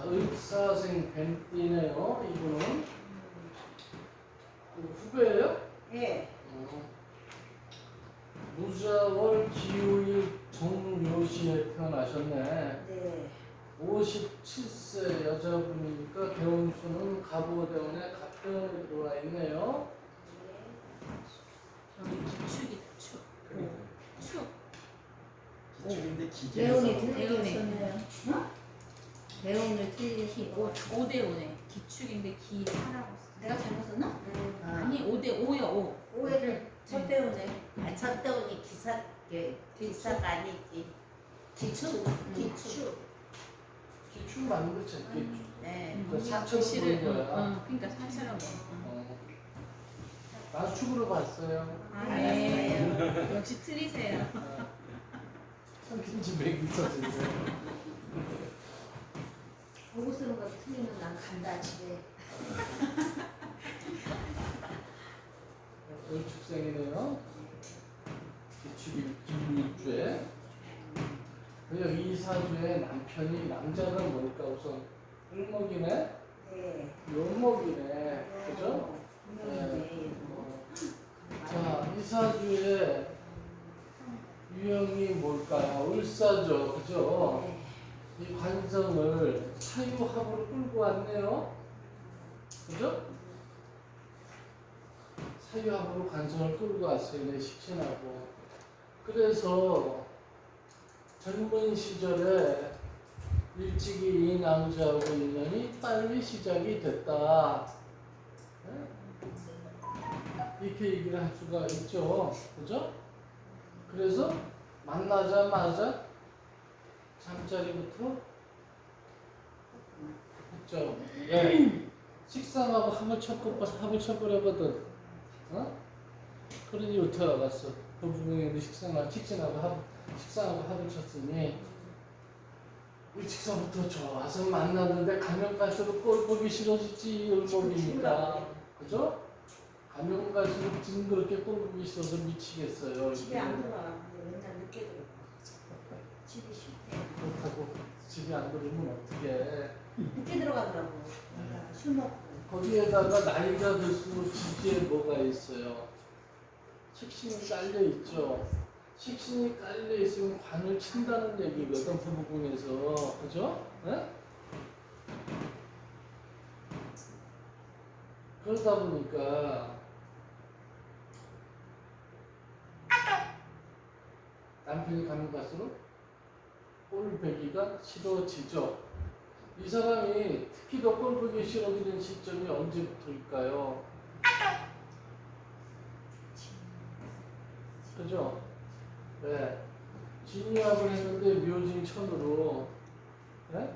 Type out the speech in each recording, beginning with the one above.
의사생 벤띠네요. 이분은 후배예요? 예. 무자월 기후일 정묘시에 태어나셨네. 네. 57세 여자분이니까 대운수는 갑오대운에 갑대운에 들어와 있네요. 여기 기축이다. 축. 축. 기축인데 기계에서 대운이 틀리게 대운이. 썼네요. 어? 대운을 틀리게 기 쓰고. 5대 5네. 기축인데 기 사라고 써. 내가 잘못 썼나? 아니. 아니 5대 5야 5. 오해를 첫 대운에. 아, 첫 대운이 기사가 아니지. 기축. 기축. 기축 맞는 거 제끼. 네. 그 사철을 글씨를 보는 거야. 그러니까 사철은 나축으로 봤어요. 네. 역시 틀리세요. 성kin지 맥이 있어지네. 보고 쓰는 거 틀리면 난 간다 집에. 을축생이네요. 기축이 기일주에. 그리고 이사주에 남편이 남자는 뭘까 우선 을목이네. 네. 요목이네. 그죠? 네. 자, 이사주에 유형이 뭘까요? 을사죠. 그죠? 네. 이 관성을 사유합으로 끌고 왔네요. 그죠? 사유합으로 관성을 끌고 왔어요. 내 식신하고. 그래서 젊은 시절에 일찍이 이 남자하고 인연이 빨리 시작이 됐다. 이렇게 얘기를 할 수가 있죠. 그죠? 그래서 만나자마자 잠자리부터 했죠. 네. 식상하고 합을 척거려거든. 어? 그러니 어떻게 알았어? 그 부분에 식상하고 합을 쳤으니 일찍서부터 좋아서 만났는데 가면 갈수록 꼴 보기 싫어지지. 을목이니까. 그죠? 가면 갈수록 징그럽게 꼴 보기 싫어서 미치겠어요. 집에 안 들어와. 맨날 늦게 들어가. 집이 싫대. 그렇다고 집에 안 들으면 어떡해. 늦게 들어가더라고. 그러니까 술 먹고. 거기에다가 나이가 들수록 지지에 뭐가 있어요? 식신이 깔려 있죠. 식신이 깔려 있으면 관을 친다는 얘기거든 부부궁에서. 그죠? 네? 그러다 보니까 남편이 가면 갈수록 꼴보기가 싫어지죠. 이 사람이 특히 더 꼴보기 싫어지는 시점이 언제부터일까요? 그죠? 네. 진유합을 했는데 묘진천으로. 네?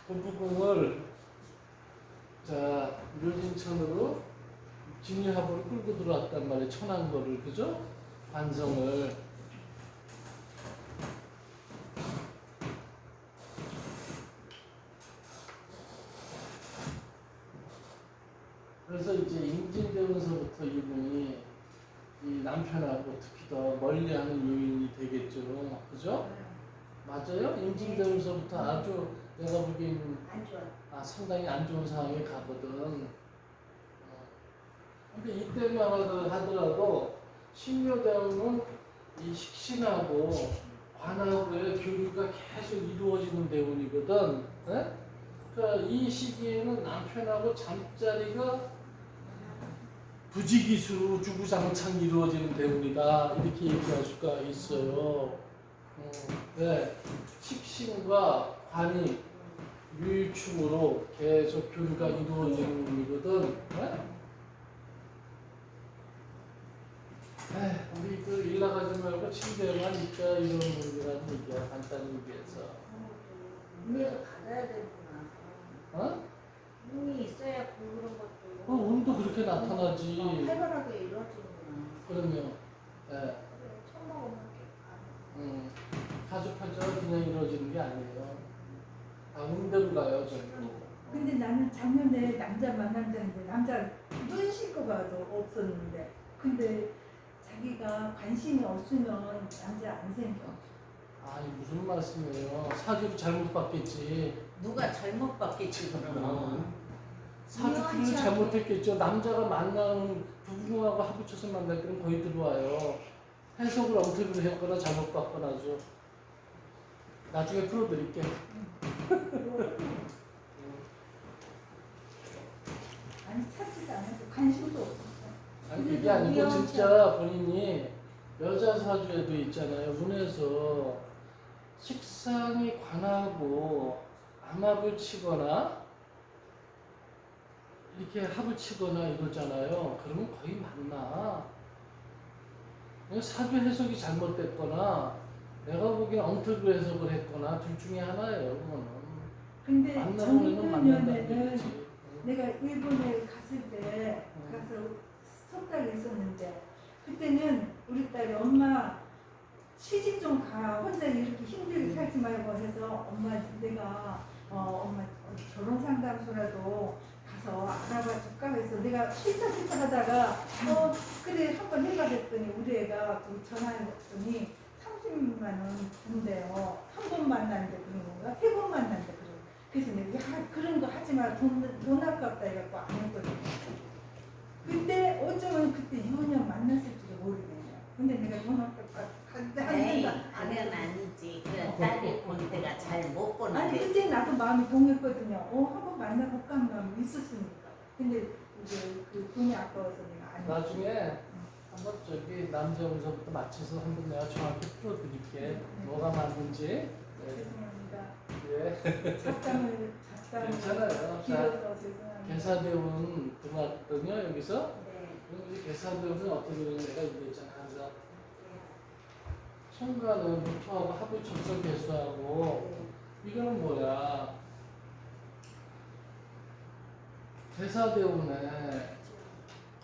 본부궁을 자 묘진천으로 진유합으로 끌고 들어왔단 말이에요. 천한 거를. 그죠? 관성을. 그래서 이제 임진되면서부터 이분이 이 남편하고 특히 더 멀리하는 요인이 되겠죠. 그죠? 맞아요? 임진되면서부터 아주 내가 보기에는 안 좋아. 상당히 안 좋은 상황에 가거든. 근데 이때만 하더라도 신묘대운은 이 식신하고 관하고의 교류가 계속 이루어지는 대운이거든. 네? 그러니까 이 시기에는 남편하고 잠자리가 부지기수로 주구장창 이루어지는 대운이다. 이렇게 얘기할 수가 있어요. 네. 식신과 관이 유일충으로 계속 교류가 이루어지는 운이거든. 네? 우리 그 일 나가지 말고 침대에만 있자 이런 분이라는 얘기야. 간단히 얘기해서. 운에서 받아야 되구나. 어? 운이 있어야 그런 것도. 운도 그렇게 나타나지. 활발하게 이루어지는구나. 그러면, 예. 그래, 처음 먹으면 이렇게 사주팔자가 그냥 이루어지는 게 아니에요. 다 운대로 가요, 전부. 근데 나는 작년에 남자 만남자인데 남자 눈 씻고 봐도 없었는데 근데 자기가 관심이 없으면 남자 안 생겨. 아니 무슨 말씀이에요? 사주를 잘못 봤겠지. 누가 잘못 봤겠지 그러면. 사주를 잘못했겠죠. 남자가 만나는 부부하고 합쳐서 만날 때는 거의 들어와요. 해석을 엉터리로 했거나 잘못 봤거나죠. 나중에 풀어드릴게. 아니 찾지도 않아서 관심도 없었어. 아니 그게 아니고 진짜 본인이 여자 사주에도 있잖아요. 운에서 식상이 관하고 암합을 치거나 이렇게 합을 치거나 이러잖아요. 그러면 거의 맞나? 그냥 사주 해석이 잘못됐거나 내가 보기엔 엉터리로 해석을 했거나 둘 중에 하나예요. 그거는 근데 만나보면 만난다는 작년에는 얘기지. 내가 일본에 갔을 때 가서 석 달 있었는데 그때는 우리 딸이 엄마 시집 좀 가 혼자 이렇게 힘들게 살지 말고 해서 엄마 내가 엄마 결혼 상담소라도 가서 알아봐 줄까 해서 내가 싫다 하다가 그래 한번 해봐 했더니 우리 애가 그 전화했더니 30만 원 준대요. 한 번 만났는데 그런 건가? 세 번 만났는데 그런 거. 그래서 내가 야 그런 거 하지 마. 돈 아깝다 해갖고 안 했거든. 근데 어쩌면 그때 2년 만났을지도 모르겠네요. 근데 내가 돈 아깝다 에이, 안 그건 아니지. 그 딸이 본 데가 잘 못 보는데. 아니 그때 나도 마음이 동했거든요. 한번 만나볼까 하는 마음이 있었으니까. 근데 이제 그 돈이 아까워서 내가 안 했어. 나중에 한번 저기 남자 운서부터 맞춰서 한번 내가 정확히 풀어드릴게. 뭐가 맞는지. 네. 죄송합니다. 예. 잡담을 괜찮아요. 자, 길어서 죄송합니다. 개사대운 들어왔거든요. 여기서. 네. 그럼 이제 개사대운은 어떻게 되는 내가 얘기했잖아. 항상. 천간은 무토하고 합을 쳤어 개수하고. 이거는 뭐야? 개사대운에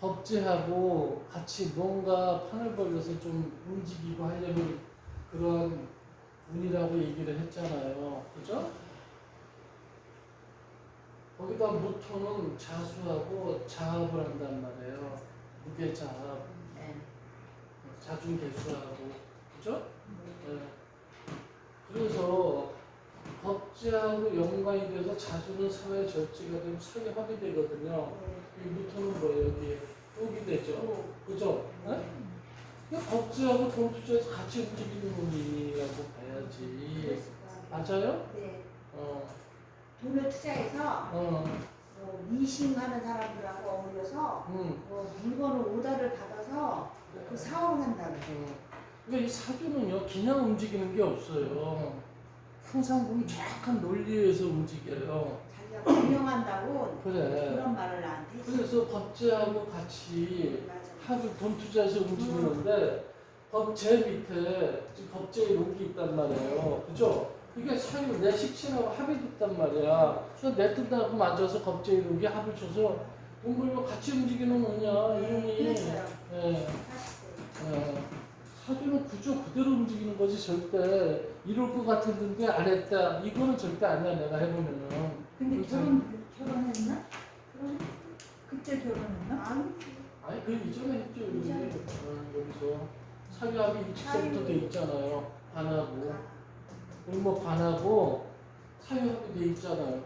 겁재하고 같이 뭔가 판을 벌려서 좀 움직이고 하려는 그런 운이라고 얘기를 했잖아요. 그죠? 거기다 무토는 자수하고 자합을 한단 말이에요. 무게자합, 네. 자중개수하고. 그죠? 네. 그래서 겁재하고 연관이 돼서 자수는 사회 절제가 되고 사회 합이 되거든요. 이 무토는 뭐예요? 여기 뚝이 되죠. 그죠? 네? 겁재하고 동투자에서 같이 움직이는 운이라고 봐야지. 맞아요? 네. 어. 돈을 투자해서 어. 리싱하는 사람들하고 어울려서 물건을 오더를 받아서 그 사업을 한다는 거예요. 그러니까 이 사주는요, 그냥 움직이는 게 없어요. 항상 보면 정확한 논리에서 움직여요. 자기가 분명한다고 그래. 그런 말을 나한테 했어. 그래서 법제하고 같이 맞아. 합을 돈 투자해서 움직이는데 법제 밑에 지금 법제의 록이 있단 말이에요. 그죠? 이게 사유 내 식신하고 합이 됐단 말이야. 그래서 내 뜻하고 맞아서 법제의 록이 합을 쳐서 돈 벌면 같이 움직이는 거냐, 이놈이. 그랬어요. 예. 40대. 예. 사주는 구조 그대로 움직이는 거지 절대 이럴 것 같았는데 안 했다. 이거는 절대 아니야 내가 해보면은. 근데 그렇잖아. 결혼했나? 그때 결혼했나? 아니 그 이전에 했죠 여기. 이전에. 여기서 사유합이 일직선부터 돼 있잖아요. 반하고 을목 반하고 사유합이 돼 있잖아요.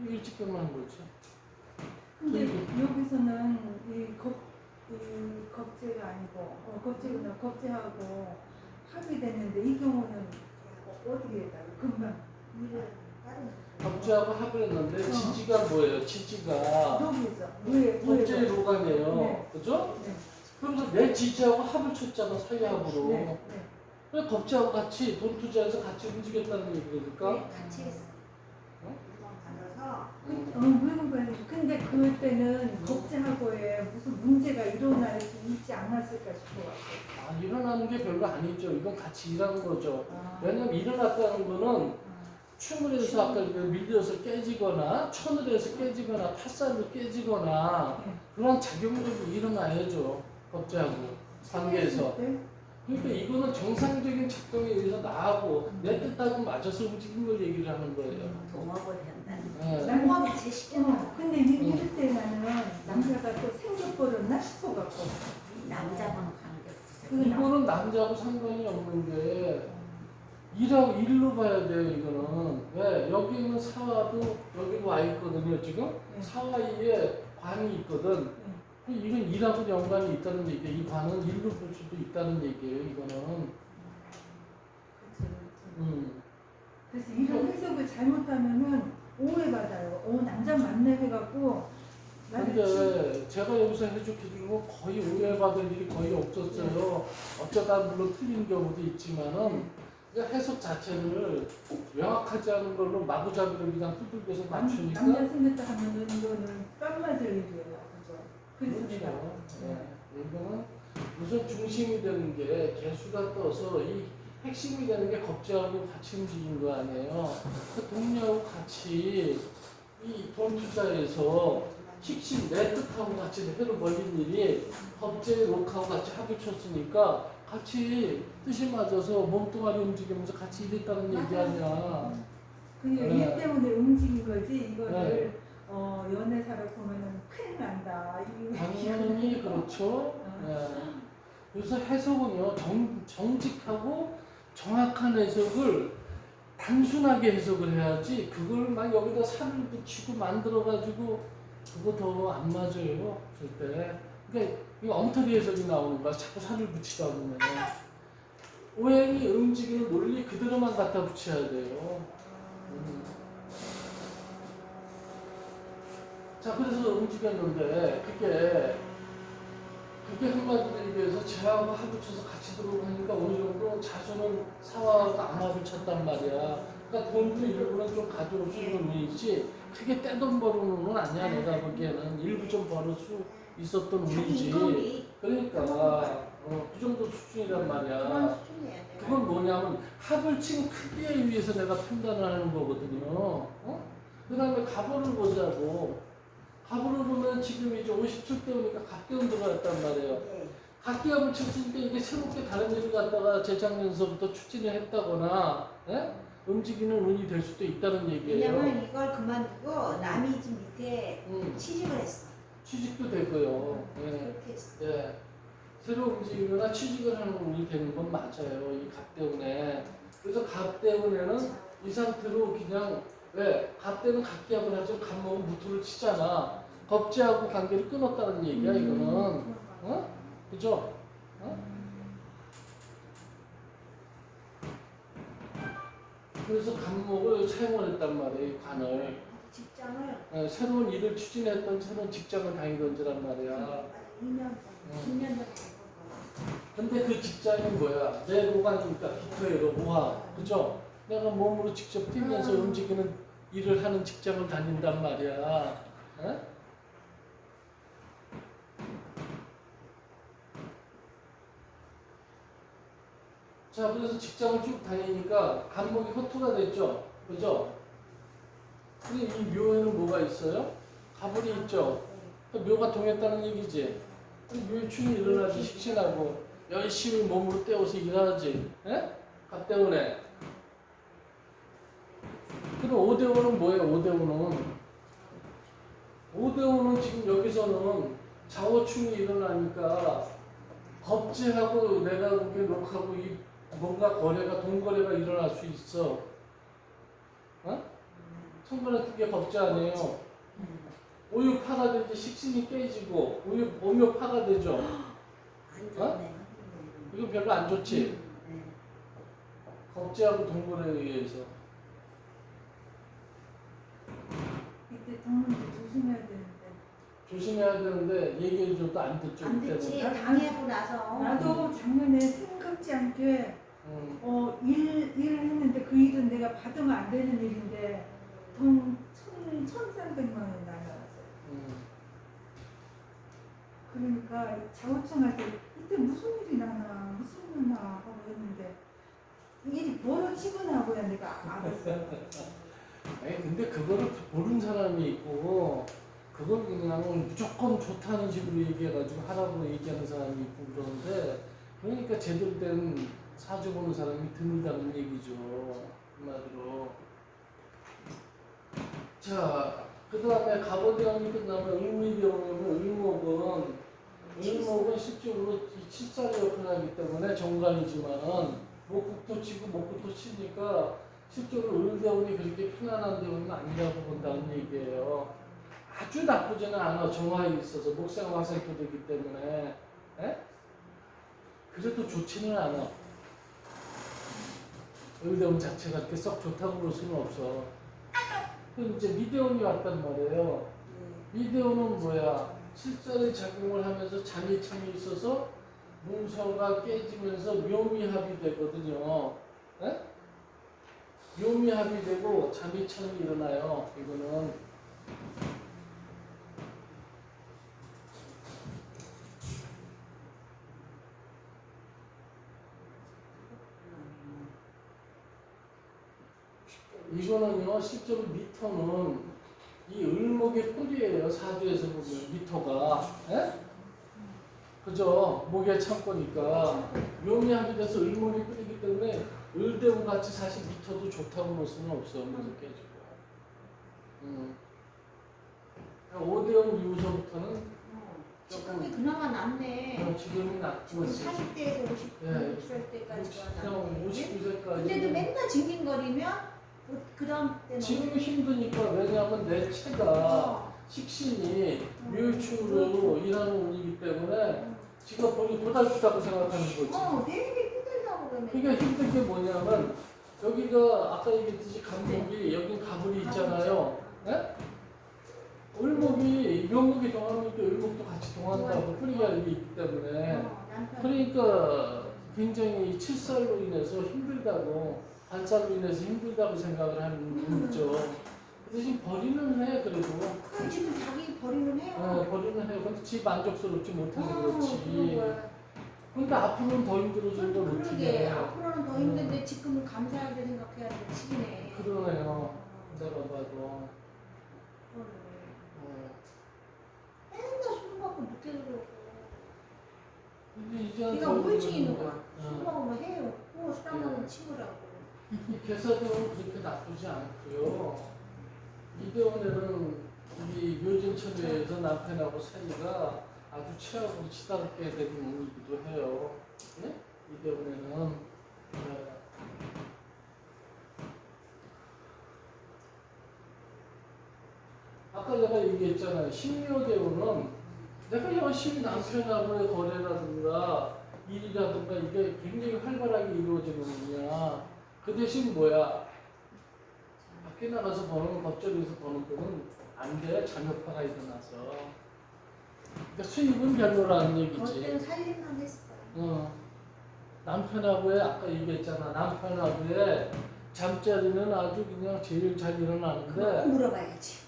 일직선만 한 거지. 근데 여기서는 이 겁재가 아니고 겁재구나. 겁재하고 합이 됐는데 이 경우는 어떻게 했다고? 금방 일을 다른 법제하고 합을 했는데 지지가 뭐예요? 지지가 여기서 왜 법제의 로간이에요. 네. 그죠? 네. 그러면서 내 지지하고 합을 쳤잖아 사유합으로. 네. 그래 법제하고 같이 돈 투자해서 같이 움직였다는 얘기니까. 네, 같이 했어. 물건 받아서 물건 관리. 근데 그때는 겁재하고에 무슨 문제가 일어날 수 있지 않았을까 싶어요. 아, 일어나는 게 별거 아니죠. 이건 같이 일하는 거죠. 왜냐면 일어났다는 거는 춤을 해서 아까 밀려서 깨지거나 천을 해서 깨지거나 팥살로 깨지거나 그런 작용력이 일어나야죠. 법제하고 관계에서. 그러니까 이거는 정상적인 작동에 의해서 나하고 내 뜻하고 맞아서 움직인 걸 얘기를 하는 거예요. 동업을 한다는 거. 네. 공업이 제시켰나? 근데 이럴 때 나는 남자가 또 생겨버렸나 싶어갖고. 남자분 관계 이거는 남자하고 상관이 없는 게 일로 봐야 돼요. 이거는 왜 여기는 사와도 여기로 와 있거든요. 지금 사와이에 관이 있거든. 이건 일하고 연관이 있다는 얘기예요. 이 관은 일로 볼 수도 있다는 얘기예요. 이거는. 그래서 이런 해석을 잘못하면은 오해받아요. 남자 맞네 해갖고 근데 제가 여기서 해주고 거의 오해받을 일이 거의 없었어요. 어쩌다 물론 틀린 경우도 있지만은 그러니까 해석 자체를 명확하지 않은 걸로 마구잡이로 그냥 두들겨서 맞추니까 남자 생겼다 하면은 이거는 깜 맞을 일이에요. 그죠? 그래서 내가 그렇죠. 이거는 우선 중심이 되는 게 개수가 떠서 이 핵심이 되는 게 겁재하고 같이 움직인 거 아니에요. 그 동료하고 같이 이 돈 투자에서 식신 내 뜻하고 같이 해로 벌린 일이 겁재 록하고 같이 합을 쳤으니까 같이 뜻이 맞아서 몸뚱아리 움직이면서 같이 일했다는 얘기 아니야. 그게 네. 일 때문에 움직인 거지 이거를 네. 연애사를 보면은 큰일 난다. 당연히 그렇죠. 네. 그래서 해석은요 정직하고 정확한 해석을 단순하게 해석을 해야지 그걸 막 여기다 살을 붙이고 만들어가지고 그거 더 안 맞아요 절대. 그러니까 이거 엉터리 해석이 나오는 거야. 자꾸 살을 붙이다 보면 오행이 움직이는 논리 그대로만 갖다 붙여야 돼요. 자 그래서 움직였는데 그게 한마디로 얘기해서 제하고 합붙여서 같이 들어오고 하니까 어느 정도 자손은 사와하고 암합을 쳤단 말이야. 그러니까 돈도 일부는 좀 가져올 수 있는 운이지 크게 떼돈 버는 운은 아니야. 내가 보기에는 일부 좀 벌을 수 있었던 운이지. 그러니까 그 정도 수준이란 말이야. 그건 뭐냐면 합을 친 크기에 의해서 내가 판단을 하는 거거든요. 그 다음에 갑오를 보자고. 갑오를 보면 지금 이제 57대우니까 갑대운 들어갔단 말이에요. 각기합을 쳤으니까 이게 새롭게 다른 일을 갖다가 재작년서부터 추진을 했다거나 움직이는 운이 될 수도 있다는 얘기예요. 왜냐면 이걸 그만두고 남이 집 밑에 취직을 했어. 취직도 되고요. 그렇게 했어. 예. 새로 움직이거나 취직을 하는 운이 되는 건 맞아요. 이 갑대운에. 그래서 갑대운에는 이 상태로 그냥 왜? 갑대는 각기합을 하죠. 갑목은 무토를 치잖아. 겁재하고 관계를 끊었다는 얘기야 이거는. 그죠? 그래서 갑목을 사용을 했단 말이에요. 이 관을. 직장을 새로운 일을 추진했던 새로운 직장을 다니던지란 말이야. 2년 전 근데 그 직장이 뭐야? 내 로관이니까 기토예요, 모아. 그죠? 내가 몸으로 직접 뛰면서 움직이는 일을 하는 직장을 다닌단 말이야. 자, 그래서 직장을 쭉 다니니까 간목이 허투가 됐죠? 그죠? 근데 이 묘에는 뭐가 있어요? 가불이 있죠? 묘가 동했다는 얘기지? 묘충이 일어나지, 식신하고 열심히 몸으로 떼어서 일하지. 갑 때문에. 그럼 5대5는 뭐예요? 5대5는 지금 여기서는 좌우충이 일어나니까 겁재하고 내가 보기에 녹하고 이 뭔가 거래가 동거래가 일어날 수 있어. 손가락 뜬게 겁재 아니에요. 오유파가 되지 식신이 깨지고 오묘파가 되죠. 안 좋네. 이거 별로 안 좋지. 겁재하고 동거래에 의해서. 이때 동문도 조심해야 되는데. 조심해야 되는데 얘기해줘도 안 듣죠. 안 듣지. 그때는. 당하고 나서 나도 작년에 생각지 않게 일을 했는데 그 일은 내가 받으면 안 되는 일인데 돈 1,300만 원 날라갔어요. 그러니까 자우청할 때 이때 무슨 일이 나나 무슨 일 나 하고 했는데 일이 벌어지구나고야 내가 알았어요. 아니 근데 그거를 모르는 사람이 있고 그걸 그냥 무조건 좋다는 식으로 얘기해가지고 하라고 얘기하는 사람이 있고 그러는데 그러니까 제대로 된 사주 보는 사람이 드물다는 얘기죠. 한마디로. 자, 그 다음에 갑오대원이 끝나면 을미대원이면 을목은 을목은 실제로 이 칠자리 역할을 하기 때문에 정관이지만은 목국토 치고 목국토 치니까 실제로 을대운이 그렇게 편안한 대운은 아니라고 본다는 얘기예요. 아주 나쁘지는 않아. 정화에 있어서 목생 화생토 되기 때문에. 에? 그래도 좋지는 않아. 을대운 자체가 그렇게 썩 좋다고 볼 수는 없어. 그럼 이제 미대운이 왔단 말이에요. 미대운은 뭐야? 실자리 작용을 하면서 자미청이 있어서 문서가 깨지면서 묘미합이 되거든요. 에? 묘미합이 되고 자미청이 일어나요. 이거는 이거는요 실제로 미터는 이 을목의 뿔이에요. 사주에서 보면 미터가. 에? 그죠? 목의 창고니까 묘미합이 돼서 을목이 뿔이기 때문에 을대운 같이 사실 미터도 좋다고 볼 수는 없어. 그래서 깨지고. 5대운 이후서부터는 지금이 그나마 낫네. 지금이 낫죠. 지금 40대에서 50살 때까지가 그냥 낫네. 59세까지. 근데도 맨날 징징거리면 그 다음 때는 지금 힘드니까. 왜냐하면 내 체가 식신이 묘충으로 일하는 운이기 때문에 지가 본인 고달프다고 생각하는 거지. 되게 힘들다고 그러네. 그러니까 힘든 게 뭐냐면 여기가 아까 얘기했듯이 간목이 여기 가불이 있잖아요. 네? 을목이 묘목이 동하니까 을목도 같이 동한다고 뿌리가 여기 있기 때문에 남편 그러니까 굉장히 칠살로 인해서 힘들다고 반살로 인해서 힘들다고 생각을 하는 거죠. 그 대신 버리는 해 그래도. 그럼 지금 자기 버리는 해요. 버리는 해. 근데 지 만족스럽지 못해서 그런 그렇지. 거야. 그러니까 앞으로는 더 힘들어질 거 그러게 못해. 앞으로는 더 힘든데 지금은 감사하게 생각해야 될 시기네. 그러네요. 내가 봐도. 맨날 술 먹고 늦게 들어오고. 근데 이제는 네가 더 우울증 있는 힘들어지는 거야. 거야. 술 먹으면 해요. 술안 먹는 친구라고. 이 개사들은 그렇게 나쁘지 않고요. 이대원에는 이 묘진천에서 남편하고 사이가 아주 최악으로 치닫게 되는 운이기도 해요. 네? 이대원에는. 네. 아까 내가 얘기했잖아요. 신묘대운은 내가 열심히 남편하고의 거래라든가 일이라든가 이게 굉장히 활발하게 이루어지는 운이야. 그 대신 뭐야? 밖에 나가서 버는 법정에서 버는 돈은 안 돼. 잔여파가 일어나서. 그러니까 수입은 별로라는 얘기지. 그때는 살림만 했을 거야. 남편하고의 아까 얘기했잖아. 남편하고의 잠자리는 아주 그냥 제일 잘 일어나는데 물어봐야지.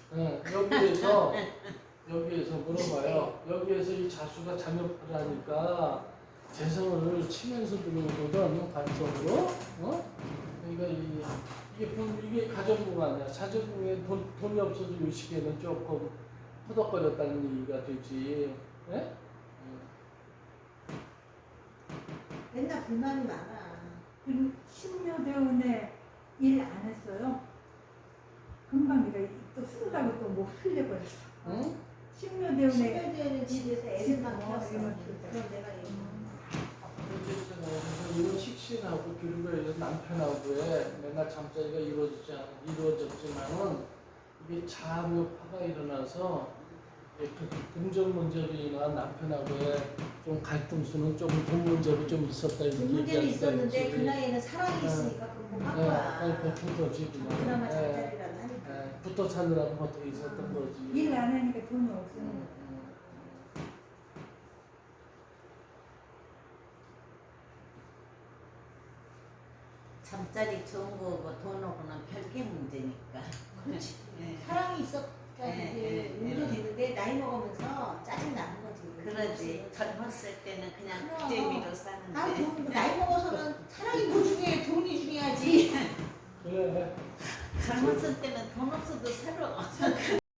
여기에서 물어봐요. 여기에서 이 자수가 잔여파를 하니까 재성을 치면서 들어오거든. 관성으로. 그러니까 이게 가정부가 아니야. 자정부에 돈이 없어서 이 시기에는 조금 허덕거렸다는 얘기가 되지. 예? 맨날 불만이 많아. 신묘대운에 일 안 했어요. 금방 내가 또 쓴다고 또 못 흘려버렸어. 응? 신묘대운에 신묘대는 집에서 애들만 키웠어. 애들만 그럼 키우자. 내가 얘기. 이런 식신하고 그리고 남편하고의 맨날 잠자리가 이루어졌지만은 이게 자묘파가 일어나서 그 금전 문제로 인한 남편하고의 좀 갈등수는 조금 돈 문제로 좀 있었다 이렇게 그 문제는 얘기할 수가 있었는데 있지. 그 나이에는 사랑이 있으니까 그런 거한 거야. 버틴 거지 그냥. 그나마 잠자리라도 하니까. 붙어 사느라고 버텨 있었던 거지. 일 안 하니까 돈이 없으니까. 음. 잠자리 좋은 거고 돈 오고는 별개 문제니까. 그렇지. 네. 사랑이 있어야지 네, 운도 되는데 나이 먹으면서 짜증 나는 거지. 그러지. 젊었을 때는 그냥 그럼. 재미로 사는데. 나이 먹어서는 사랑이 뭐 중요해? 돈이 중요하지. 그래. 젊었을 때는 돈 없어도 살아.